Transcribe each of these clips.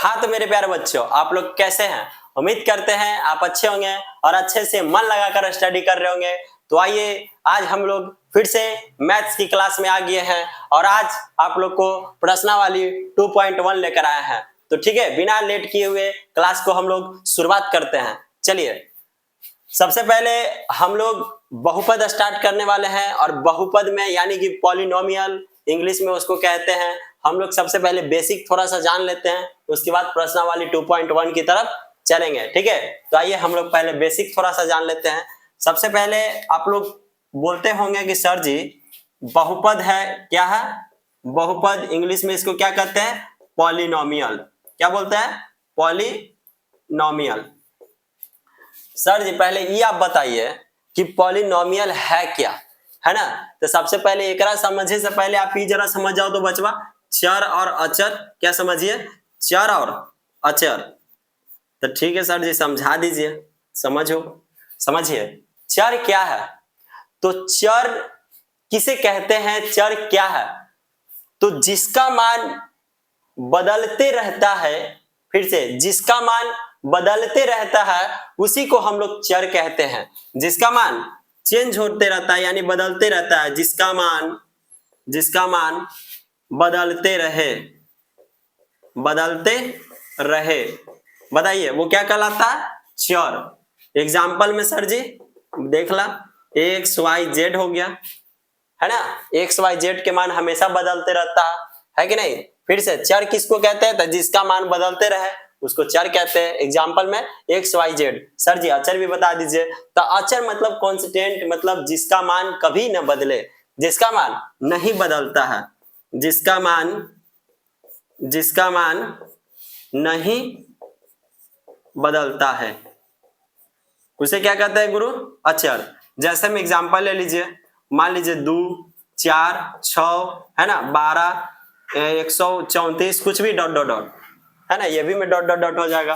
हाँ तो मेरे प्यारे बच्चों, आप लोग कैसे हैं? उम्मीद करते हैं आप अच्छे होंगे और अच्छे से मन लगाकर स्टडी कर रहे होंगे। तो आइए आज हम लोग फिर से मैथ्स की क्लास में आ गए हैं और आज आप लोग को प्रश्नावली 2.1 लेकर आए हैं। तो ठीक है, बिना लेट किए हुए क्लास को हम लोग शुरुआत करते हैं। चलिए, सबसे पहले हम लोग बहुपद स्टार्ट करने वाले हैं और बहुपद में यानी कि पॉलिनोमियल इंग्लिश में उसको कहते हैं। हम लोग सबसे पहले बेसिक थोड़ा सा जान लेते हैं, उसके बाद प्रश्नावली 2.1 की तरफ चलेंगे। ठीक है, तो आइए हम लोग पहले बेसिक थोड़ा सा जान लेते हैं। सबसे पहले आप लोग बोलते होंगे कि सर जी बहुपद है, क्या है? बहुपद इंग्लिश में इसको क्या कहते हैं? पॉलिनोमियल। क्या बोलते हैं? पॉलिनोमियल। सर जी पहले ये आप बताइए कि पॉलिनोमियल है क्या, है ना? तो सबसे पहले एकरा समझे से पहले आप ही जरा समझ जाओ तो बचवा, चर और अचर। क्या समझिए? चर और अचर। तो ठीक है सर जी, समझा दीजिए, समझिए चर क्या है। तो चर किसे कहते हैं? चर क्या है? तो जिसका मान बदलते रहता है, फिर से जिसका मान बदलते रहता है उसी को हम लोग चर कहते हैं। जिसका मान चेंज होते रहता है यानी बदलते रहता है, जिसका मान बदलते रहे, बताइए वो क्या कहलाता है? चर। एग्जाम्पल में सर जी देख ला, एक्स वाई जेड हो गया, है ना? एक्स वाई जेड के मान हमेशा बदलते रहता है कि नहीं? फिर से चर किसको कहते हैं? तो जिसका मान बदलते रहे उसको चर कहते हैं। एग्जाम्पल में एक्स वाई जेड। सर जी अचर भी बता दीजिए। तो अचर मतलब कांस्टेंट, मतलब जिसका मान कभी न बदले, जिसका मान नहीं बदलता है, जिसका मान नहीं बदलता है उसे क्या कहते हैं गुरु? अचर। जैसे में एग्जाम्पल ले लीजिए, मान लीजिए 2, 4, 6, है ना, 12, 134, कुछ भी डॉट डॉट डॉट, है ना? ये भी में डॉट डॉट डॉट हो जाएगा।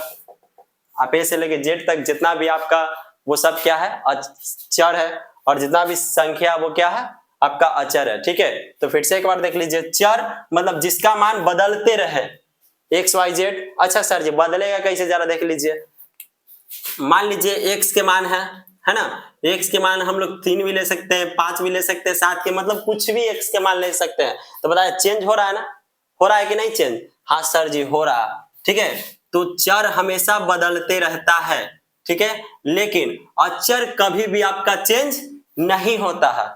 आप ए से लेके जेड तक जितना भी आपका वो सब क्या है? चर है। और जितना भी संख्या वो क्या है? आपका अचर है। ठीक है, तो फिर से एक बार देख लीजिए, चर मतलब जिसका मान बदलते रहे, एक्स वाई जेड। अच्छा सर जी बदलेगा कैसे, जरा देख लीजिए। मान लीजिए x के मान है ना? x के मान हम लोग 3 भी ले सकते हैं, 5 भी ले सकते हैं, 7 के, मतलब कुछ भी x के मान ले सकते हैं। तो बताइए चेंज हो रहा है ना? हो रहा है कि नहीं चेंज? हाँ सर जी हो रहा है। ठीक है, तो चर हमेशा बदलते रहता है, ठीक है, लेकिन अचर कभी भी आपका चेंज नहीं होता है,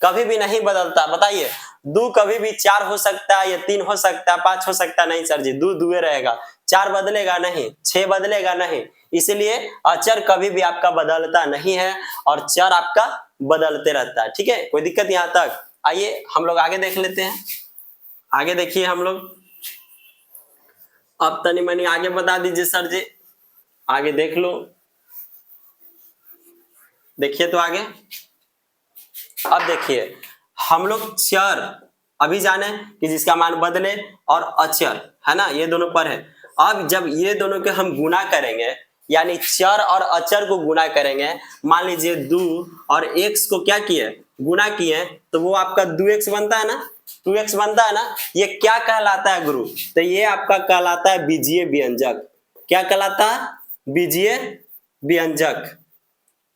कभी भी नहीं बदलता। बताइए 2 कभी भी 4 हो सकता है या 3 हो सकता है, 5 हो सकता है? नहीं सर जी, 2 दुए रहेगा, 4 बदलेगा नहीं, 6 बदलेगा नहीं। इसलिए अचर कभी भी आपका बदलता नहीं है और चर आपका बदलते रहता है। ठीक है, कोई दिक्कत यहां तक? आइए हम लोग आगे देख लेते हैं। आगे देखिए हम लोग, अब तनी मनी आगे बता दीजिए सर जी, आगे देख लो, देखिए तो आगे। अब देखिए हम लोग चर अभी जाने कि जिसका मान बदले और अचर, है ना, ये दोनों पर है। अब जब ये दोनों के हम गुना करेंगे यानी चर और अचर को गुना करेंगे, मान लीजिए 2 और x को क्या किए? गुना किए, तो वो आपका 2x बनता है ना? 2x बनता है ना? ये क्या कहलाता है गुरु? तो ये आपका कहलाता है बीजीय व्यंजक। क्या कहलाता है? बीजीय व्यंजक।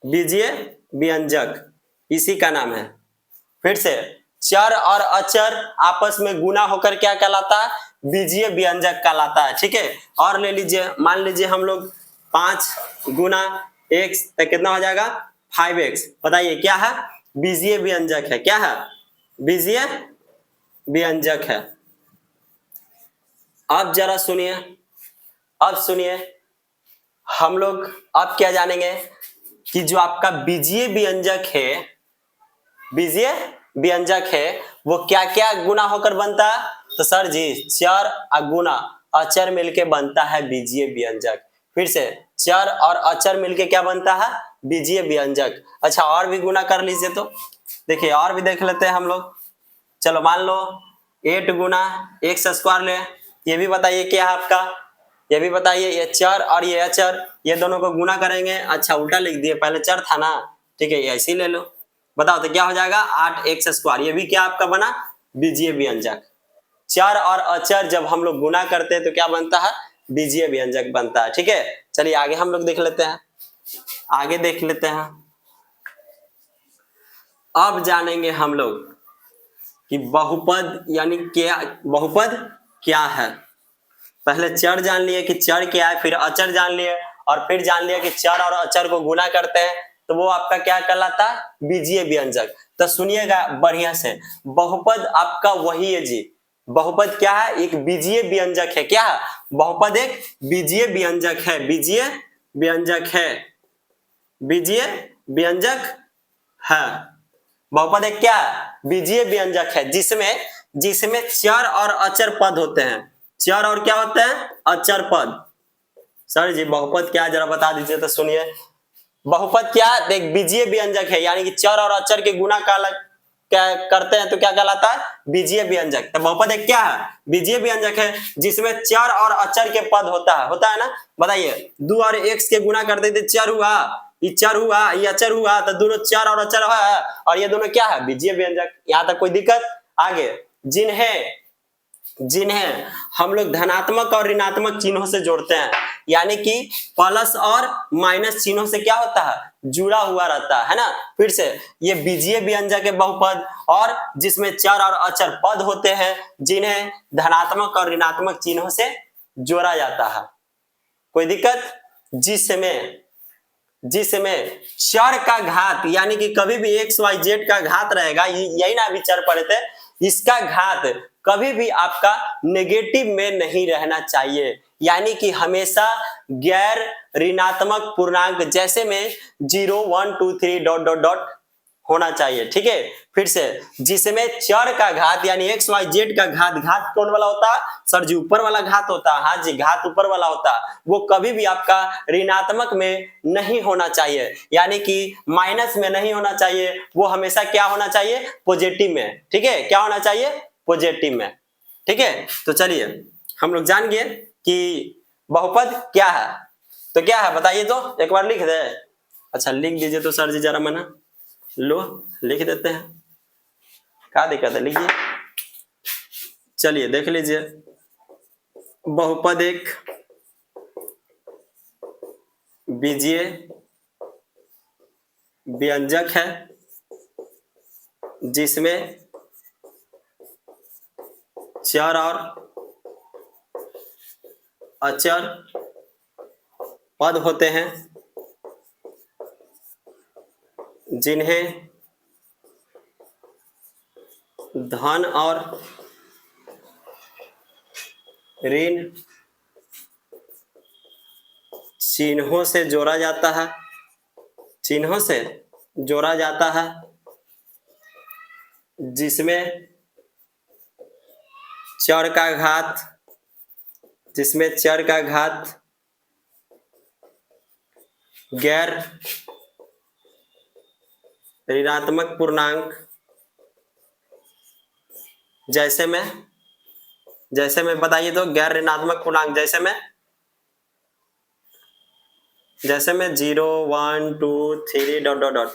बीजीय व्यंजक इसी का नाम है। फिर से चर और अचर आपस में गुना होकर क्या कहलाता है? बीजीय व्यंजक कहलाता है। ठीक है, और ले लीजिए, मान लीजिए हम लोग 5 गुना x तो कितना हो जाएगा? 5x। बताइए क्या है? बीजीय व्यंजक है। क्या है? बीजीय व्यंजक है। अब जरा सुनिए, अब सुनिए, हम लोग अब क्या जानेंगे कि जो आपका बीजीय व्यंजक है, बीजीय व्यंजक है, वो क्या क्या गुना होकर बनता है? तो सर जी चर और गुना अचर मिलके बनता है बीजीय व्यंजक। फिर से चर और अचर मिलके क्या बनता है? बीजीय व्यंजक। अच्छा और भी गुना कर लीजिए, तो देखिए और भी देख लेते हैं हम लोग। चलो मान लो 8 गुना एक्स स्क्वायर ले, ये भी बताइए क्या है आपका? ये भी बताइए। ये चर और ये अचर, ये दोनों को गुना करेंगे। अच्छा उल्टा लिख दिए, पहले चर था ना? ठीक है, ये ऐसे ही ले लो। बताओ तो क्या हो जाएगा? 8x square. ये भी क्या आपका बना? बीजीय व्यंजक। चर और अचर जब हम लोग गुना करते हैं तो क्या बनता है? बीजीय व्यंजक बनता है। ठीक है, चलिए आगे हम लोग देख लेते हैं, आगे देख लेते हैं। अब जानेंगे हम लोग कि बहुपद यानी क्या, बहुपद क्या है। पहले चर जान लिए कि चर क्या है, फिर अचर जान लिए, और फिर जान लिया कि चर और अचर को गुना करते हैं तो वो आपका क्या कहलाता है, बीजीय व्यंजक। तो सुनिएगा बढ़िया से, बहुपद आपका वही है जी, बहुपद क्या है, एक बीजीय व्यंजक है। क्या है, बहुपद एक बीजीय व्यंजक है, बीजीय व्यंजक है, बीजीय व्यंजक है। बहुपद एक क्या है, बीजीय व्यंजक है, जिसमें चर और अचर पद होते हैं। चर और क्या होते हैं, अचर पद। सर जी बहुपद क्या है जरा बता दीजिए तो सुनिए। बहुपद क्या है, एक बीजीय व्यंजक है, यानी कि चर और अचर के गुना का क्या करते हैं तो क्या कहलाता है, बीजीय व्यंजक। तो बहुपद एक क्या है, बीजीय व्यंजक है, जिसमें चर और अचर के पद होता है ना। बताइए, 2 और x के गुना करते थे, चर हुआ, ये चर हुआ, ये अचर हुआ, तो दोनों चर और अचर है, और ये दोनों क्या है, बीजीय व्यंजक। यहाँ तक कोई दिक्कत। आगे, जिन्हें हम लोग धनात्मक और ऋणात्मक चिन्हों से जोड़ते हैं, यानी कि प्लस और माइनस चिन्हों से क्या होता है, जुड़ा हुआ रहता है ना। फिर से, ये बीजीय व्यंजक है बहुपद, और जिसमें चर और अचर पद होते हैं, जिन्हें धनात्मक और ऋणात्मक चिन्हों से जोड़ा जाता है। कोई दिक्कत। जिसमें चर का घात, यानी कि कभी भी x y z का घात रहेगा, यही ना अभी चर पढ़े थे, इसका घात कभी भी आपका नेगेटिव में नहीं रहना चाहिए, यानी कि हमेशा गैर ऋणात्मक पूर्णांक, जैसे में 0 1 2 3 डॉट डॉट डॉट होना चाहिए। ठीक है, फिर से, जिसमें चर का घात यानी x y z का घात कौन वाला होता है, सर जी ऊपर वाला घात होता है। हाँ जी, घात ऊपर वाला होता है, वो कभी भी आपका ऋणात्मक में नहीं होना चाहिए, यानी कि माइनस में नहीं होना चाहिए, वो हमेशा क्या होना चाहिए, पॉजिटिव में। ठीक है, क्या होना चाहिए, पॉजिटिव में। ठीक है, तो चलिए हम लोग जान गए कि बहुपद क्या है। तो क्या है बताइए, तो एक बार लिख दे। अच्छा लिख दीजिए तो सर जी जरा मना लो, लिख देते हैं, क्या दिक्कत है, लिखिए। चलिए देख लीजिए, बहुपद एक बीजीय व्यंजक है, जिसमें चर और अचर पद होते हैं, जिन्हें धन और ऋण चिन्हों से जोड़ा जाता है, चिन्हों से जोड़ा जाता है, जिसमें चर का घात, गैर ऋणात्मक पूर्णांक, जैसे में बताइए तो गैर ऋणात्मक पूर्णांक, जैसे में 0 1 2 3 डॉट डॉट डॉट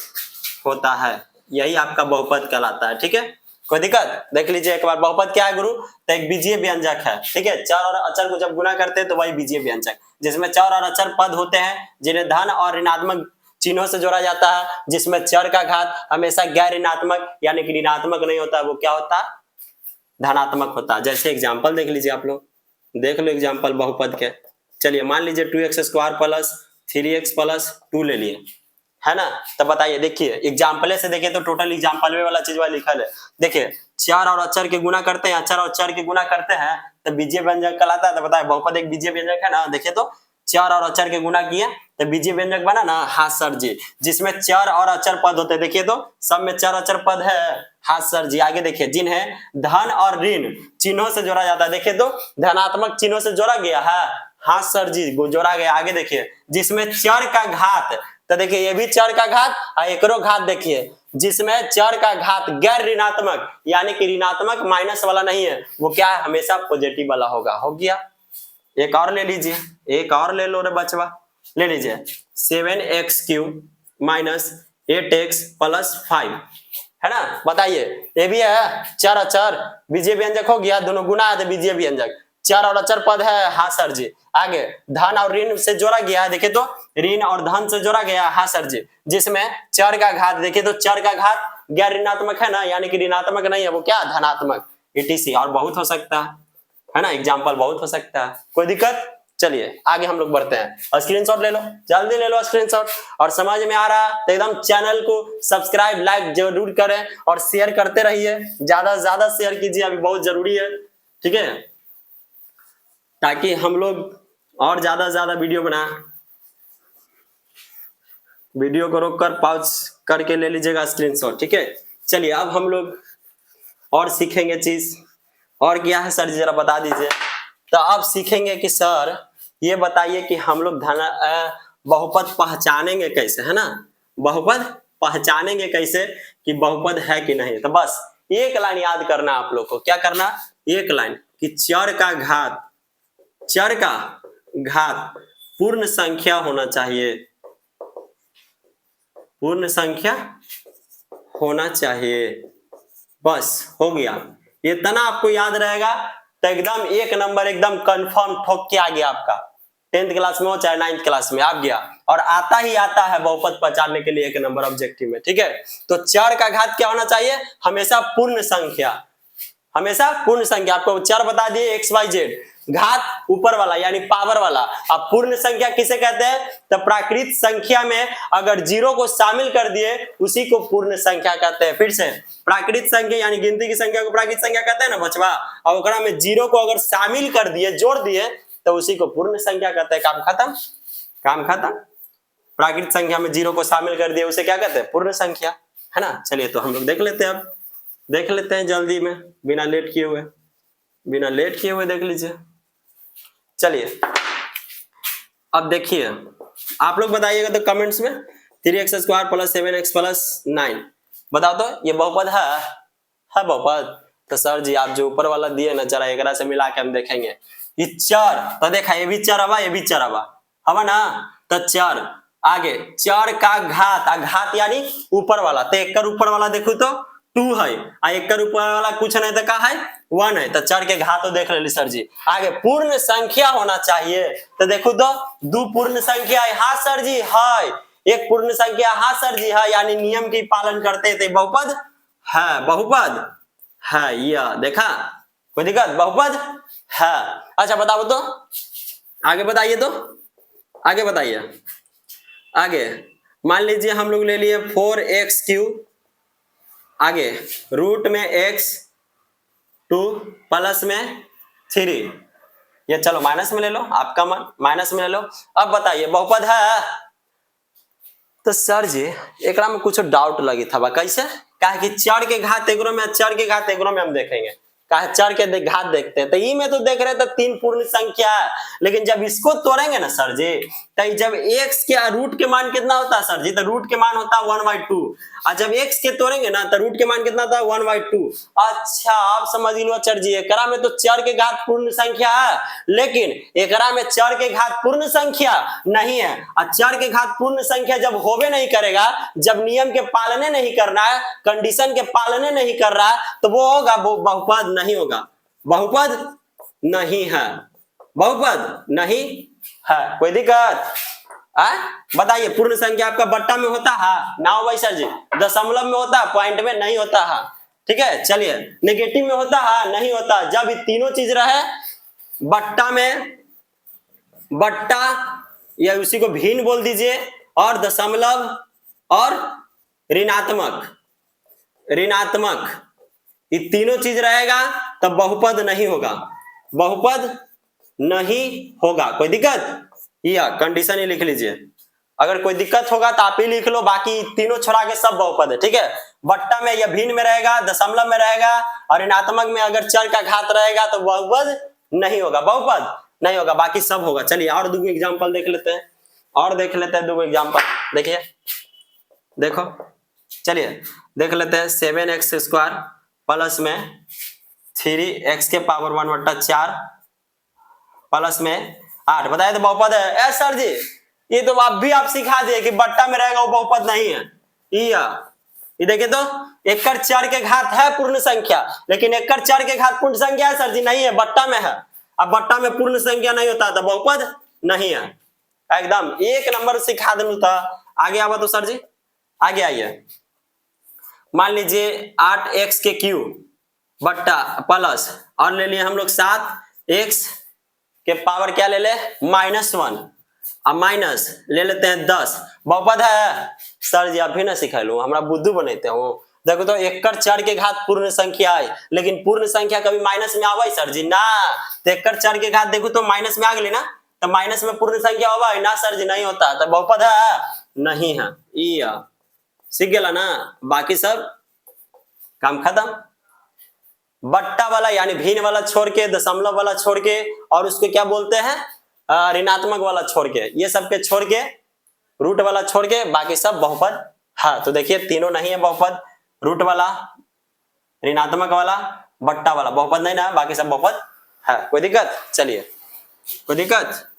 होता है, यही आपका बहुपद कहलाता है। ठीक है, कोई दिक्कत। देख लीजिए एक बार, बहुपद क्या है गुरु, तो एक बीजीय व्यंजक है। ठीक है, चर और अचर को जब गुना करते हैं तो वही बीजीय व्यंजक, जिसमें चर और अचर पद होते हैं, जिन्हें धन और ऋणात्मक चिन्हों से जोड़ा जाता है, जिसमें चर का घात हमेशा गैर ऋणात्मक यानी कि ऋणात्मक नहीं होता, वो क्या होता है, धनात्मक होता है। जैसे एग्जाम्पल देख लीजिए, आप लोग देख लो एग्जाम्पल बहुपद के। चलिए मान लीजिए 2x² प्लस 3x प्लस 2 ले लिए, है ना। तो बताइए, देखिए एग्जाम्पल से देखिए तो टोटल एग्जाम्पल वाला चीज वाला लिखा है। देखिए चर और अचर के गुना करते हैं, अचर और चर के गुना करते हैं तो बीजीय व्यंजक कहलाता है। तो बताए बहुपद एक बीजीय व्यंजक है ना। देखिए तो चर और अचर के गुना किए तो बीजीय व्यंजक बना ना। हाँ सर जी, जिसमें चर और अचर पद होते हैं, देखिए तो सब में चर अचर पद है। हाँ सर जी, आगे देखिए, जिन्हें धन और ऋण चिन्हों से जोड़ा जाता है, देखिए तो धनात्मक चिन्हों से जोड़ा गया है। हाँ सर जी, जोड़ा गया। आगे देखिए, जिसमें चर का घात, तो देखिए ये भी चर का घात और एकरो घात, देखिए जिसमें चर का घात गैर ऋणात्मक यानी कि ऋणात्मक माइनस वाला नहीं है, वो क्या है, हमेशा पॉजिटिव वाला होगा। हो गया। एक और ले लीजिए, एक और ले लो रे बचवा, ले लीजिए 7x³ माइनस 8x प्लस 5, है ना। बताइए, ये भी है चर अचर बीजीय व्यंजक हो गया, दोनों गुना है तो बीजीय व्यंजक। चर और अचर पद है, हाँ सर जी। आगे धन और ऋण से जोड़ा गया है, देखिए तो ऋण और धन से जोड़ा गया है, हाँ सर जी। जिसमें चर का घात, देखिए तो चर का घात गैर ऋणात्मक है ना, यानी कि ऋणात्मक नहीं है, वो क्या धनात्मक, इटीसी। और बहुत हो सकता है ना, एग्जाम्पल बहुत हो सकता है, कोई दिक्कत। चलिए आगे हम लोग बढ़ते हैं। स्क्रीनशॉट ले लो, जल्दी ले लो स्क्रीनशॉट। और समझ में आ रहा तो एकदम चैनल को सब्सक्राइब लाइक जरूर करें और शेयर करते रहिए, ज्यादा से ज्यादा शेयर कीजिए, अभी बहुत जरूरी है, ठीक है, ताकि हम लोग और ज्यादा से ज्यादा वीडियो बनाए। वीडियो को रोककर पॉज करके ले लीजिएगा स्क्रीनशॉट, ठीक है। चलिए अब हम लोग और सीखेंगे चीज, और क्या है सर जी जरा बता दीजिए। तो अब सीखेंगे कि सर ये बताइए कि हम लोग बहुपद पहचानेंगे कैसे, है ना, बहुपद पहचानेंगे कैसे कि बहुपद है कि नहीं। तो बस एक लाइन याद करना आप लोग को, क्या करना, एक लाइन कि चर का घात पूर्ण संख्या होना चाहिए, पूर्ण संख्या होना चाहिए, बस हो गया। इतना आपको याद रहेगा तो एकदम एक नंबर एकदम कंफर्म ठोक के आ गया आपका, 10th क्लास में हो चाहे 9th क्लास में, आ गया। और आता ही आता है बहुपद पहचानने के लिए एक नंबर ऑब्जेक्टिव में, ठीक है। तो चर का घात क्या होना चाहिए, हमेशा पूर्ण संख्या, हमेशा पूर्ण संख्या। आपको चर बता दिए XYZ, घात ऊपर वाला यानी पावर वाला। अब पूर्ण संख्या किसे कहते हैं, तो प्राकृत संख्या में अगर जीरो को शामिल कर दिए उसी को पूर्ण संख्या कहते हैं। फिर से प्राकृत संख्या यानी गिनती की संख्या को प्राकृत संख्या कहते हैं ना बचवा, और ओकरा में जीरो को अगर शामिल कर दिए, जोड़ दिए, तो उसी को पूर्ण संख्या कहते हैं। काम खत्म, काम खत्म। प्राकृत संख्या में जीरो को शामिल कर दिए उसे क्या कहते हैं, पूर्ण संख्या, है ना। चलिए तो हम लोग देख लेते हैं, अब देख लेते हैं जल्दी में, बिना लेट किए हुए, बिना लेट किए हुए देख लीजिए। चलिए अब देखिए, आप लोग बताइएगा तो कमेंट्स में 3x square plus 7x plus 9 बताओ तो ये बहुपद है बहुपद। तो सर जी आप जो ऊपर वाला दिए ना, जरा एक से मिला के हम देखेंगे। ये चर तो देखा, ये भी चर हवा, ये भी चर हवा ना, तो चर। आगे चर का घात यानी ऊपर वाला, तो एक ऊपर वाला देखो तो 2 है, एक ऊपर वाला कुछ नहीं तो का है 1 है, तो चर के घात तो देख ले सर जी। आगे पूर्ण संख्या होना चाहिए, तो देखो तो 2 पूर्ण संख्या है, हाँ सर जी है, 1 पूर्ण संख्या, हाँ सर जी है, यानी नियम की पालन करते थे, बहुपद है, बहुपद है, यह देखा, कोई दिक्कत, बहुपद है। अच्छा बताओ तो, आगे बताइए तो, आगे बताइए। आगे मान लीजिए हम लोग ले लिए 4x3, आगे रूट में x2 प्लस में 3, ये चलो माइनस में ले लो, आपका मन माइनस में ले लो। अब बताइए बहुपद है, तो सर जी एक में कुछ डाउट लगी था, कैसे, कहा कि चर के घात एगो में, चर के घात एगो में हम देखेंगे, कहा चर के घात देखते हैं, तो ई में तो देख रहे थे 3 पूर्ण संख्या है, लेकिन जब इसको तोड़ेंगे ना सर जी, तो जब x के रूट के मान कितना होता है सर जी, तो रूट के मान होता है 1/2, और जब x के तोड़ेंगे ना तो रूट के मान कितना होता है 1/2। अच्छा आप समझ लो सर जी, एकरा में तो चर के घात पूर्ण संख्या है, लेकिन एकरा में चर के घात पूर्ण संख्या नहीं है। और चर के घात पूर्ण संख्या जब होवे नहीं करेगा, जब नियम के पालने नहीं करना है, कंडीशन के पालने नहीं कर रहा है, तो वो होगा बहुपद नहीं होगा, बहुपद नहीं है, बहुपद नहीं है, कोई दिक्कत बताइए। पूर्ण संख्या आपका बट्टा में होता है ना भाई सर जी, दशमलव में होता है, पॉइंट में नहीं होता है, ठीक है। चलिए नेगेटिव में होता है, नहीं होता, जब ये तीनों चीज रहे बट्टा में, बट्टा या उसी को भिन्न बोल दीजिए, और दशमलव और ऋणात्मक, ऋणात्मक, ये तीनों चीज रहेगा तब बहुपद नहीं होगा, बहुपद नहीं होगा, कोई दिक्कत, या कंडीशन ही लिख लीजिए। अगर कोई दिक्कत होगा तो आप ही लिख लो, बाकी तीनों छोड़ा के सब बहुपद है, ठीक है। बट्टा में या भिन्न में रहेगा, दशमलव में रहेगा, और ऋणात्मक में अगर चर का घात रहेगा तो बहुपद नहीं होगा, बहुपद नहीं होगा, बाकी सब होगा। चलिए और 2 एग्जाम्पल देख लेते हैं, और देख लेते हैं 2 एग्जाम्पल, देखिए देखो, चलिए देख लेते हैं। 7x स्क्वायर प्लस में 3x के पावर 1/4 प्लस में 8 बताए तो बहुपद है। सर जी ये तो आप सिखा दिए कि बट्टा में रहेगा वो बहुपद नहीं है, ये देखिए तो एकड़ चर के घात है पूर्ण संख्या, लेकिन एकड़ चर के घात पूर्ण संख्या है सर जी, नहीं है, बट्टा में है। अब बट्टा में पूर्ण संख्या नहीं होता तो बहुपद नहीं है। एकदम एक नंबर सिखा दूं था। आगे आवा तो सर जी, आगे आइए। मान लीजिए 8x के क्यूब बट्टा प्लस और ले लिए हम लोग 7x के पावर क्या ले ले -1 अब माइनस ले लेते हैं 10 बहुपद है। सर जी अभी ना सिखा हमरा बुद्धू बनते हो। देखो तो एकड़ चर के घात पूर्ण संख्या है, लेकिन पूर्ण संख्या कभी माइनस में आवा सर जी ना। तो एकड़ चर के घात देखो तो माइनस में आ गई ना, तो माइनस में पूर्ण संख्या होगा ना सर जी, नहीं होता। तो बहुपद है नहीं है। ई सीख गया ना, बाकी सब काम खत्म। बट्टा वाला यानी भिन्न वाला छोड़ के, दशमलव वाला छोड़ के, और उसको क्या बोलते हैं ऋणात्मक वाला छोड़ के, ये सब के छोड़ के, रूट वाला छोड़ के बाकी सब बहुपद है। तो देखिए तीनों नहीं है बहुपद, रूट वाला, ऋणात्मक वाला, बट्टा वाला बहुपद नहीं ना, बाकी सब बहुपद है। कोई दिक्कत? चलिए कोई दिक्कत?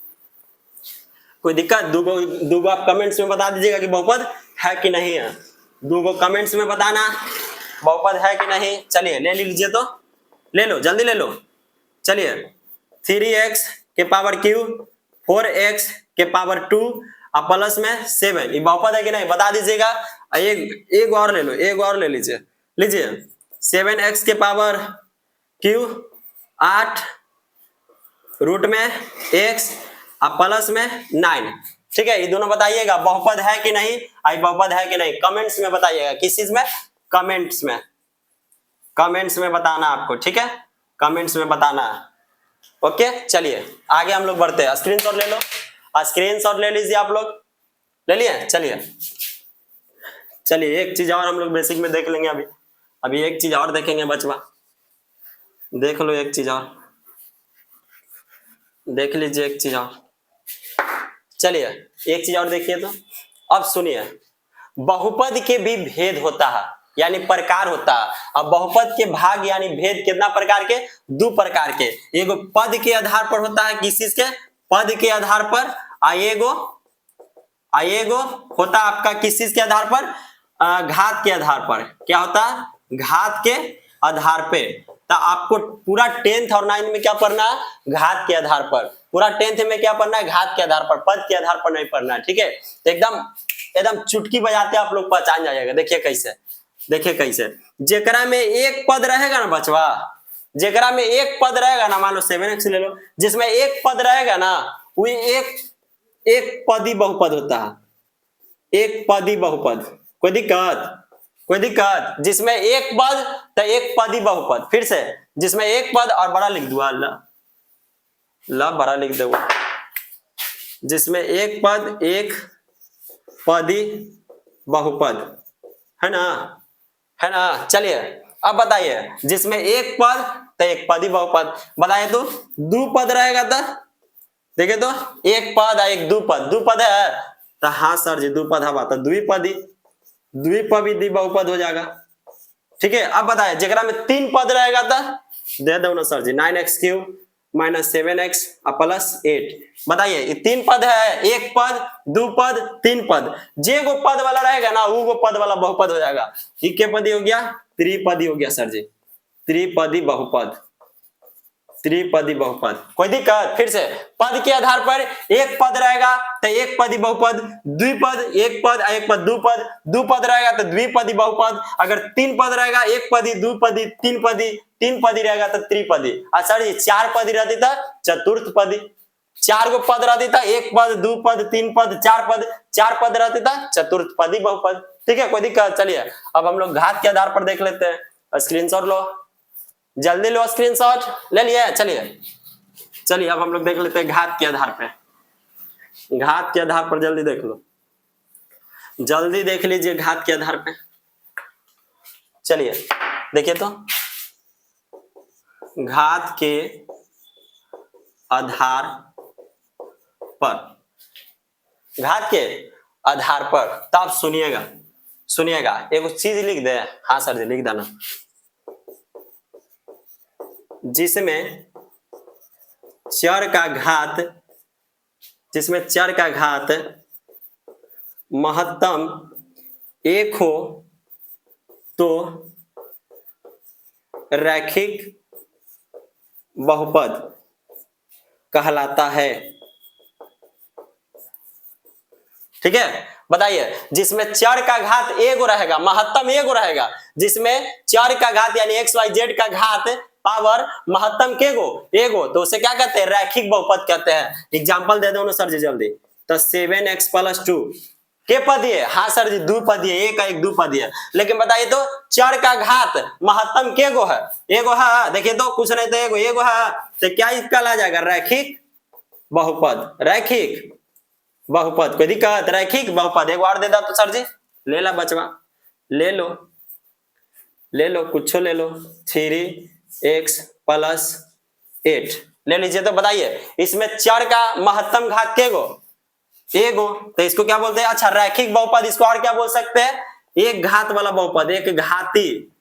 कोई दिक्कत? दूगो आप कमेंट्स में बता दीजिएगा कि बहुपद है कि नहीं है। दूगो कमेंट्स में बताना बहुपद है कि नहीं। चलिए ले लीजिए, तो ले लो, जल्दी ले लो। चलिए 3x के पावर क्यूब 4x के पावर 2 और प्लस में 7 ये बहुपद है कि नहीं बता दीजिएगा। एक और ले लो, एक और ले लीजिए, लीजिए 7x के पावर क्यूब 8 रूट में x और प्लस में 9। ठीक है, ये दोनों बताइएगा बहुपद है कि नहीं। आई बहुपद है कि नहीं कमेंट्स में बताइएगा। किस चीज में? कमेंट्स में, कमेंट्स में बताना आपको। ठीक है, कमेंट्स में बताना है। ओके चलिए आगे हम लोग बढ़ते हैं। स्क्रीनशॉट ले लो, स्क्रीनशॉट ले लीजिए आप लोग, ले लिए। चलिए चलिए एक चीज और हम लोग बेसिक में देख लेंगे। अभी एक चीज और देखेंगे बचवा, देख लो एक चीज और देख लीजिए, एक चीज और। चलिए एक चीज और देखिए तो। अब सुनिए, बहुपद के भी भेद होता है यानी प्रकार होता है। अब बहुपद के भाग यानी भेद कितना प्रकार के? 2 प्रकार के। एगो पद के आधार पर होता है, किस चीज के? पद के आधार पर। एगो होता आपका किस चीज के आधार पर? घात के आधार पर। क्या होता है? घात के आधार पे। तो आपको पूरा 10th और 9th में क्या पढ़ना है? घात के आधार पर। पूरा 10th में क्या पढ़ना है? घात के आधार पर, पद के आधार पर नहीं पढ़ना है। ठीक है, तो एकदम चुटकी बजाते आप लोग पहचान जाइएगा। देखिए कैसे, देखिए कैसे। जेकरा में एक पद रहेगा ना बचवा, जेकरा में एक पद रहेगा ना, मान लो 7x ले लो, जिसमें एक पद रहेगा ना वो एक पदी बहुपद होता है। एक पदी बहुपद। कोई दिक्कत? कोई दिक्कत? जिसमें एक पद तो एक पदी बहुपद। फिर से, जिसमें एक पद और बड़ा लिख दूंगा, ला बड़ा लिख दो, जिसमें एक पद एक पदी बहुपद है ना, है ना। चलिए अब बताइए, जिसमें एक पद तो एक पदी बहुपद। बताइए तो 2 पद रहेगा तो देखिए तो एक पद और एक 2 पद। 2 पद है तो हाँ सर जी 2 पद हवा तो द्विपदी बहुपद हो जाएगा। ठीक है, अब बताइए जेकरा में 3 पद रहेगा तो दे दो ना सर जी, 9x क्यूब -7x प्लस 8। बताइए ये 3 पद है, एक पद 2 पद 3 पद। जे गो पद वाला रहेगा ना वो पद वाला बहुपद हो जाएगा। ये क्या पदी हो गया? त्रिपदी हो गया सर जी, त्रिपदी बहुपद, त्रिपदी बहुपद। कोई दिक्कत? फिर से, पद के आधार पर एक पद रहेगा तो एक पदी बहुपद, द्विपद एक पद एक पद 2 पद, 2 पद रहेगा तो द्विपदी बहुपद। अगर 3 पद रहेगा, एक पदी 2 पदी 3 पदी, 3 पदी रहेगा तो त्रिपदी। सर जी 4 पदी रहती था चतुर्थ पदी। 4 गो पद रहती था, एक पद 2 पद 3 पद 4 पद रहती था चतुर्थ पदी बहुपद। ठीक है, कोई दिक्कत? चलिए अब हम लोग घात के आधार पर देख लेते हैं। स्क्रीनशॉट लो, जल्दी लो, स्क्रीनशॉट ले लिए। चलिए अब हम लोग देख लेते हैं घात के आधार पे। घात के आधार पर जल्दी देख लो, जल्दी देख लीजिए घात के आधार पे। चलिए देखिए तो, घात के आधार पर, घात के आधार पर। तो आप सुनिएगा एक चीज लिख दे। हाँ सर जी लिख देना। जिसमें चर का घात महत्तम 1 हो तो रैखिक बहुपद कहलाता है। ठीक है, बताइए जिसमें चर का घात एगो रहेगा, महत्तम एगो रहेगा, जिसमें चर का घात यानी एक्स वाई जेड का घात पावर महत्तम केगो एगो, तो उसे क्या कहते हैं, रैखिक बहुपद कहते हैं। एग्जांपल दे दो ना सर जी जल्दी। तो 7x + 2 के पदीय, हाँ सर जी द्विपदीय, एक एक द्विपदीय। लेकिन बताइए तो चर का घात महत्तम केगो है, एगो है। देखिए तो कुछ नहीं तो एगो है, तो क्या कहला जाएगा, रैखिक बहुपद। रैखिक बहुपद, कोई दिक्कत, रैखिक बहुपद। एक बार दे दो तो सर जी, ले ला बचवा, ले लो कुछ ले लो, 3x + 8 ले लीजिए। तो बताइए इसमें चर का महत्तम घात केगो एगो, तो इसको क्या बोलते हैं, अच्छा रैखिक बहुपद। इसको और क्या बोल सकते हैं, एक घात वाला बहुपद, एक घाती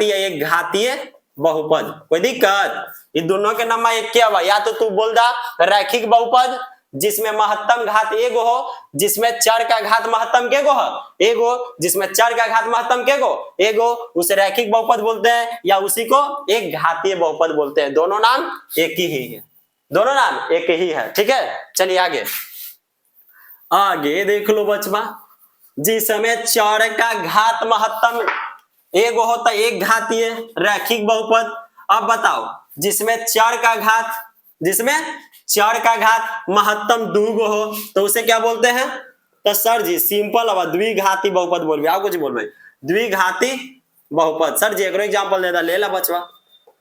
या एक घातीय बहुपद। कोई दिक्कत, ये दोनों के नाम एक क्या हुआ, या तो तू बोल दा रैखिक बहुपद जिसमें महत्तम घात एगो हो, जिसमें चर का घात महत्तम केगो है एगो, जिसमें चर का घात महत्तम केगो एगो, उसे रैखिक बहुपद बोलते हैं, या उसी को एक घातीय बहुपद बोलते हैं। दोनों नाम एक ही है, दोनों नाम एक ही है। ठीक है, चलिए आगे देख लो बचवा, जिसमें चर का घात महत्तम एगो होता है, एक घातीय रैखिक बहुपद। अब बताओ जिसमें चर का घात महत्तम दूगो हो, तो उसे क्या बोलते हैं, तो सर जी सिंपल अब द्विघाती बहुपद बोलबे, आप कुछ बोलबे द्विघाती बहुपद। सर जी एक एग्जांपल दे दा, ले ला बचवा,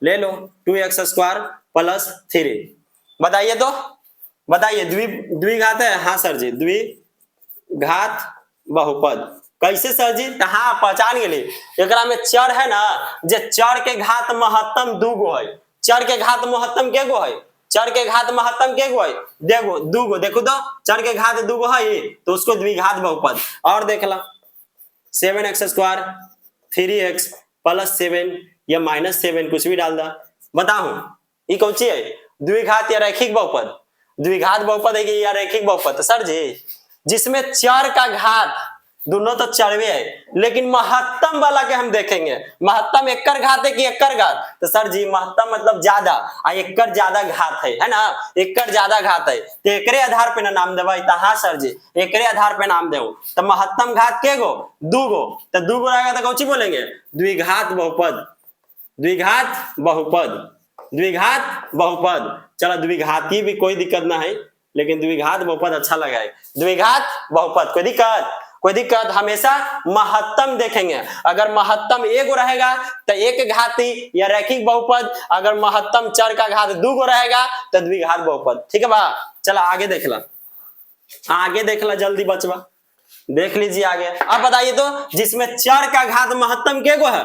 ले लो 2x² + 3। बताइए तो, बताइए द्विघात है, हाँ सर जी द्विघात बहुपद। कैसे सर जी, तो हाँ पहचान गेली, एकरा में चर है ना, जे चर के घात महत्तम दूगो है, चर के घात महत्तम केगो है, चर के घात महत्तम केगो है, देखो दूगो, देखो तो चर के घात दूगो है तो उसको द्विघात बहुपद। और देख ला 7x² 3x + 7 या -7 कुछ भी डाल दा, बताओ ये कौन सी है, द्विघात या रैखिक बहुपद, द्विघात बहुपद है कि या रैखिक बहुपद। तो सर जी जिसमें चर का घात, दोनों तो चरवे है, लेकिन महत्तम वाला के हम देखेंगे, महत्तम एक्कर घात है कि एक्कर घात, तो सर जी महत्तम मतलब ज्यादा, एक्कर ज्यादा घात है ना, एक्कर ज्यादा घात है, तो एकरे आधार पे ना नाम देवे। तो हाँ सर जी एकरे आधार पे नाम देव। तो महत्तम घात केगो दूगो, तो दूगो रहेगा तो कौन सी बोलेंगे, द्विघात बहुपद, द्विघात बहुपद, द्विघात बहुपद। चलो द्विघाती भी कोई दिक्कत ना है, लेकिन द्विघात बहुपद अच्छा लगा है, द्विघात बहुपद। कोई दिक्कत, हमेशा महत्तम देखेंगे। अगर महत्तम एगो रहेगा तो एक घाती या रैखिक बहुपद, अगर महत्तम चर का घात दूगो रहेगा तो द्विघात बहुपद। ठीक है बा, चला आगे देख ला जल्दी बचवा, देख लीजिए आगे। अब बताइए तो जिसमें चर का घात महत्तम केगो है,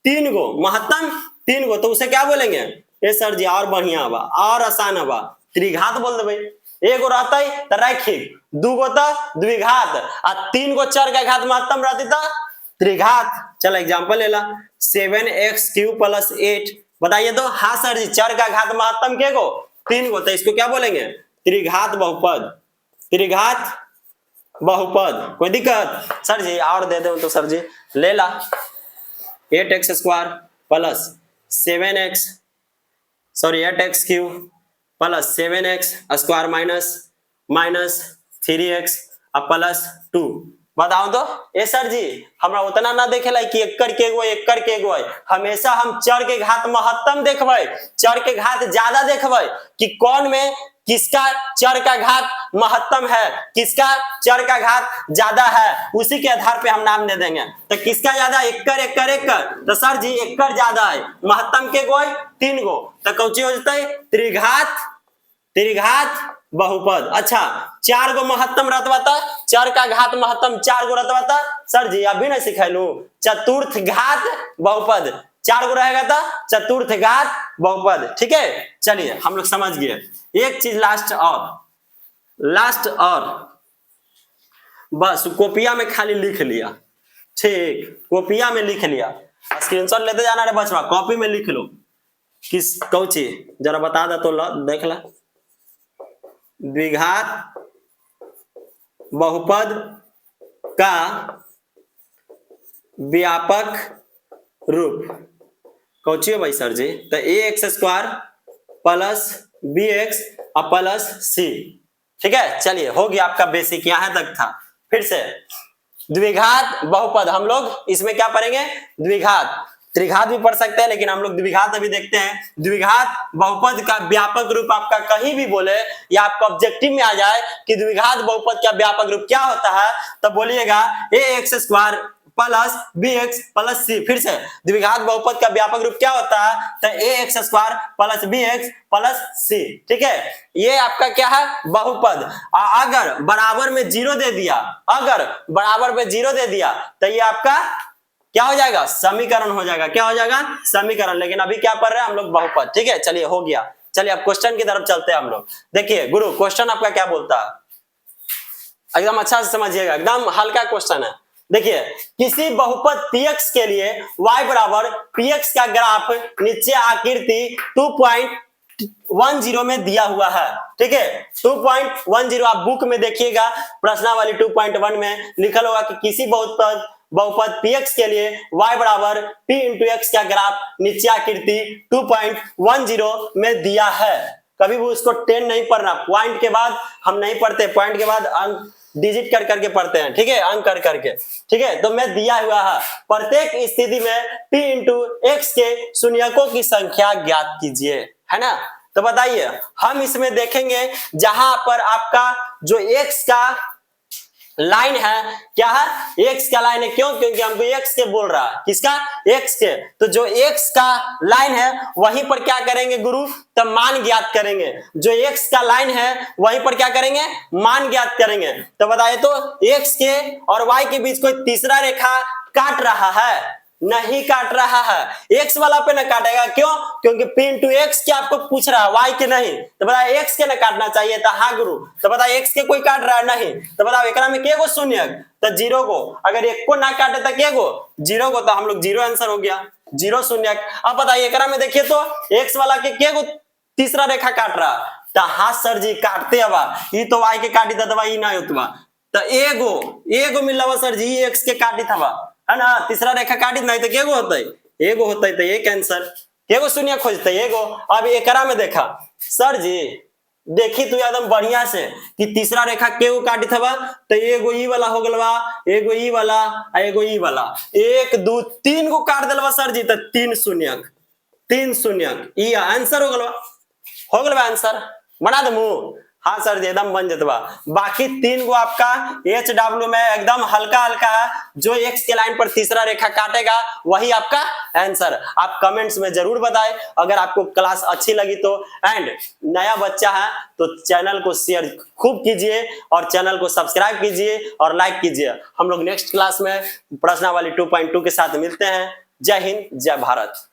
3 गो, महत्तम 3 गो, तो उसे क्या बोलेंगे, ए सर जी और बढ़िया हवा और आसान हवा, त्रिघात बोल देवे। एगो रहता है तो रैखिक, दूगो तो द्विघात, और 3 गो चर का घात महत्तम रहती तो त्रिघात। चलो एग्जांपल ले ला 7x³ + 8। बताइए तो, हाँ सर जी चर का घात महत्तम केगो 3 गो, तो इसको क्या बोलेंगे, त्रिघात बहुपद, त्रिघात बहुपद। कोई दिक्कत सर जी, और दे दो तो सर जी ले ला 8x² + 7x, sorry 8x³ + 7x² -3x + 2। बताओ तो, ए सर जी हमरा उतना ना देखेला कि एक्कर केगो है, हमेशा हम चर के घात महत्तम देखबै, चर के घात ज्यादा देखबै कि कौन में किसका चर का घात महत्तम है, किसका चर का घात ज्यादा है, उसी के आधार पे हम नाम दे देंगे। तो किसका ज्यादा, एक्कर, तो सर जी एक्कर ज्यादा है, महत्तम के गो 3 गो, तो कौची हो जते त्रिघात बहुपद। अच्छा 4 गो महत्तम रहता था, चर का घात महत्तम 4 गो रहता था, सर जी अभी नहीं सिखालू, चतुर्थ घात बहुपद, 4 गो रहेगा था चतुर्थ घात बहुपद। ठीक है, चलिए हम लोग समझ गए। एक चीज लास्ट और बस कॉपिया में खाली लिख लिया, ठीक, कॉपिया में लिख लिया, स्क्रीनशॉट लेते जाना रे बचवा, कॉपी में लिख लो किस कौची, जरा बता दे तो देख ला, द्विघात बहुपद का व्यापक रूप कौची है भाई सर जी, तो ax² + bx प्लस सी। ठीक है, चलिए हो गया आपका बेसिक, यहां तक था। फिर से द्विघात बहुपद, हम लोग इसमें क्या पढ़ेंगे, द्विघात, त्रिघात भी पढ़ सकते हैं लेकिन हम लोग द्विघात अभी देखते हैं। द्विघात बहुपद का व्यापक रूप आपका कहीं भी बोले या आपको ऑब्जेक्टिव में आ जाए कि द्विघात बहुपद का व्यापक रूप क्या होता है, तब बोलिएगा ax² plus bx plus c। फिर से द्विघात बहुपद का व्यापक रूप क्या होता है, तो ax² plus bx plus c। ठीक है, ये आपका क्या है, बहुपद। अगर बराबर में 0 दे दिया, अगर बराबर में 0 दे दिया तो ये आपका क्या हो जाएगा, समीकरण हो जाएगा। क्या हो जाएगा, समीकरण। लेकिन अभी क्या पढ़ रहे हैं हम लोग, बहुपद। ठीक है, चलिए हो गया। चलिए अब क्वेश्चन की तरफ चलते हैं हम लोग। देखिए गुरु, क्वेश्चन आपका क्या बोलता है, एकदम अच्छा से समझिएगा, एकदम हल्का क्वेश्चन है। देखिए, किसी बहुपद px के लिए y बराबर px का ग्राफ नीचे आकृति 2.10 में दिया हुआ है। ठीक है, 2.10 आप बुक में देखिएगा, प्रश्नावली 2.1 में लिखल होगा कि किसी बहुपद px के लिए y बराबर p इंटू x का ग्राफ नीचे आकृति 2.10 में दिया है। कभी भी उसको 10 नहीं पढ़ना, पॉइंट के बाद हम नहीं पढ़ते, पॉइंट के बाद अंक डिजिट कर करके पढ़ते हैं। ठीक है, अंक कर करके। ठीक है, तो मैं दिया हुआ है, प्रत्येक स्थिति में p इंटू x के शून्यकों की संख्या ज्ञात कीजिए, है ना। तो बताइए, हम इसमें देखेंगे जहां पर आपका जो x का लाइन है, क्या है, x का लाइन है। क्यों, क्योंकि हमको x के बोल रहा है, किसका, x के। तो जो x का लाइन है वहीं पर क्या करेंगे गुरु, तो मान ज्ञात करेंगे। जो x का लाइन है वहीं पर क्या करेंगे, मान ज्ञात करेंगे। तो बताइए, तो x के और y के बीच कोई तीसरा रेखा काट रहा है, नहीं काट रहा है। x वाला पे ना काटेगा, क्यों, क्योंकि p इंटू एक्स के आपको पूछ रहा है, y के नहीं। तो बताइए x के ना काटना चाहिए था, हाँ गुरु। तो बताइए x के कोई काट रहा है, नहीं। तो बताओ एकरा में के गो शून्य, तो 0 को। अगर एक को ना काटे तो के गो, 0 को। तो हम लोग 0 आंसर हो गया, 0 शून्य। अब बताइए एकरा में देखिए तो x वाला के गो तीसरा रेखा काट रहा, तो हाँ सर जी काटते हवा, ये तो y के काटी था, ये ना होतवा। तो एगो मिल रहा सर जी, x के काटी था, है ना। तीसरा रेखा काटी नहीं तो केगो होता है, एगो होता है। तो एक आंसर, केगो शून्य खोजते एगो। अब एकरा में देखा सर जी, देखी तू एकदम बढ़िया से कि तीसरा रेखा केगो काटी था, तो एगो ई वाला हो गलवा, एगो ई वाला, एगो ई वाला, 1 2 3 को काट दिलवा सर जी, तो 3 शून्य, ई आंसर हो गलवा आंसर। बना दे मुंह, हाँ सर जी एकदम बन जतवा। बाकी 3 गो आपका HW में एकदम हल्का हल्का है, जो x के लाइन पर तीसरा रेखा काटेगा वही आपका आंसर। आप कमेंट्स में जरूर बताएं अगर आपको क्लास अच्छी लगी तो। एंड नया बच्चा है तो चैनल को शेयर खूब कीजिए और चैनल को सब्सक्राइब कीजिए और लाइक कीजिए। हम लोग नेक्स्ट क्लास में प्रश्नावली 2.2 के साथ मिलते हैं। जय हिंद, जय भारत।